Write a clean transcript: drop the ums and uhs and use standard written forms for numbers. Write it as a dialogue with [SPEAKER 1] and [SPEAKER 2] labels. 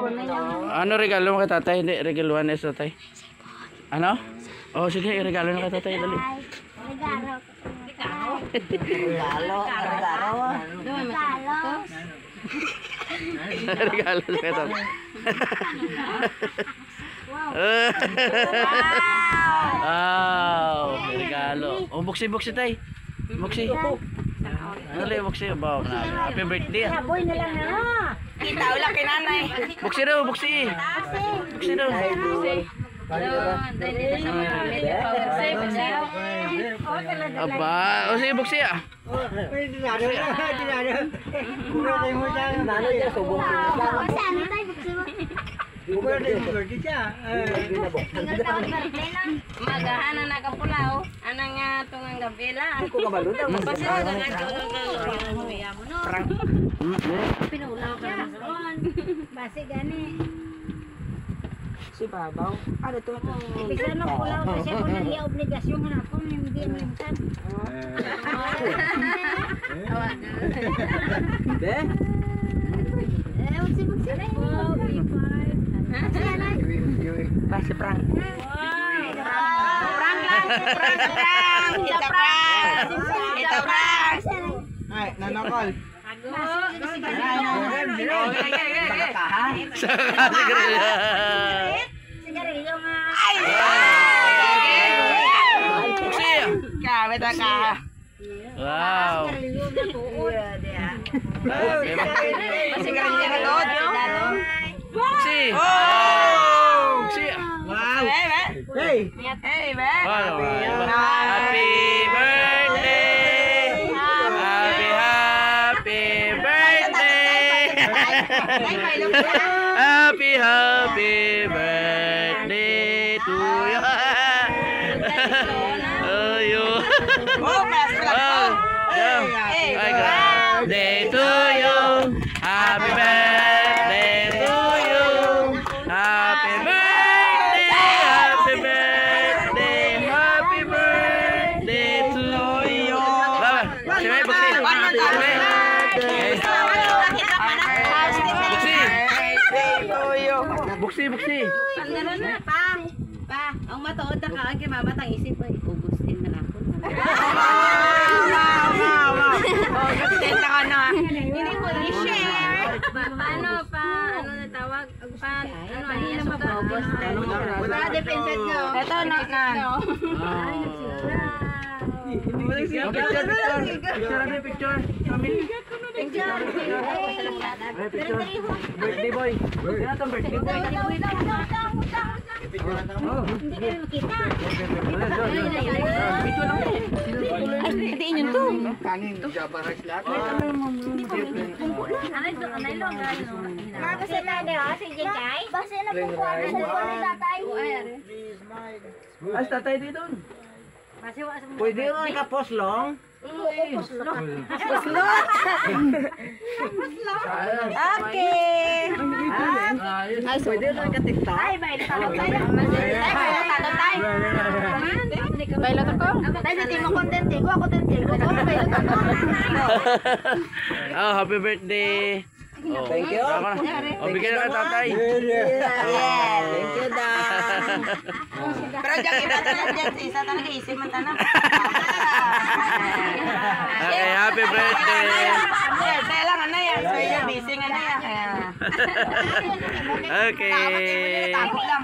[SPEAKER 1] Ano regalo mo kay tatay? Hindi, regaluhan na sa tatay. Ano? Oh, sige, regalo na kay tatay. Dali. Regalo na kay tatay. Wow! Regalo. Oh, buksi tay. Buksi. Dali, buksi. Happy birthday.
[SPEAKER 2] Boy na lang na.
[SPEAKER 3] Kita ulang kay nanay.
[SPEAKER 1] Buksi daw, buksi. Buksi daw. Apa? Oh, sige, buksi ah.
[SPEAKER 3] Magahanan na kapulaw. Anang nga tungang gabela.
[SPEAKER 4] Ako ka malunod.
[SPEAKER 2] Pinulaw ka naman. Basi gani.
[SPEAKER 4] Si Babaw. Ano to?
[SPEAKER 2] Bisa na pulaw kasi kung nagli obligasyon hanapon hindi minsan.
[SPEAKER 4] Be?
[SPEAKER 2] Unsay buksi na.
[SPEAKER 4] Basi prank.
[SPEAKER 3] Prank lang. Kita prank. Kita prank.
[SPEAKER 4] Ay, nanakol.
[SPEAKER 2] Sigarilyo nga.
[SPEAKER 1] Buksi ah.
[SPEAKER 3] Kabe ta ka.
[SPEAKER 1] Wow.
[SPEAKER 2] Sigarilyo na tuod.
[SPEAKER 3] Masigarilyo na doon.
[SPEAKER 1] Buksi. Buksi ah.
[SPEAKER 4] Wow.
[SPEAKER 3] Hey,
[SPEAKER 4] Hey.
[SPEAKER 3] hey, be.
[SPEAKER 1] Wow. Happy birthday. Happy birthday. Happy birthday to you. Oh, you.
[SPEAKER 3] Oh, mas pala.
[SPEAKER 1] Hey, birthday to you. Happy birthday to you. Happy birthday. Happy birthday. Happy birthday to you. Baba, sige, buksi. Buksi, buksi.
[SPEAKER 3] Sandalo na, pa. Pa, ang matuod na kaan kay mama tang isip ko, ubus din na ako. Wow. Gustin na ka na. Hindi mo i-share. Paano pa? Ano na tawag? Pa, ano ay ubus din. Wala defense ko. Ito na.
[SPEAKER 1] Picture. Birthday boy. Ano itong birthday boy?
[SPEAKER 2] Hindi kayo makita.
[SPEAKER 1] Video lang.
[SPEAKER 3] Hindi inyo to.
[SPEAKER 4] Kanin, jabaras lahat.
[SPEAKER 3] Anay lo gano.
[SPEAKER 2] Basta na daw si Jekay. Basta na po ko sa tatay.
[SPEAKER 1] As tatay dito.
[SPEAKER 4] Pwede yung ikapos long?
[SPEAKER 3] Okay.
[SPEAKER 4] Ay, pwede yung ikatikta?
[SPEAKER 2] Ay, may talong tayo.
[SPEAKER 3] Bailot ako?
[SPEAKER 2] Tayo dito mo content ko, ako content ko. Bailot ako.
[SPEAKER 1] Oh, happy birthday. Oh,
[SPEAKER 4] Thank you.
[SPEAKER 1] Oh, bigyan na ka tatay.
[SPEAKER 4] Thank you, Dan.
[SPEAKER 3] Pero diyan iba talaga diyan isa talaga isip man tanang.
[SPEAKER 1] Okay, happy birthday.
[SPEAKER 3] Birthday lang ano yan. So you're busy nga na yan.
[SPEAKER 1] Okay.
[SPEAKER 3] Tapos lang.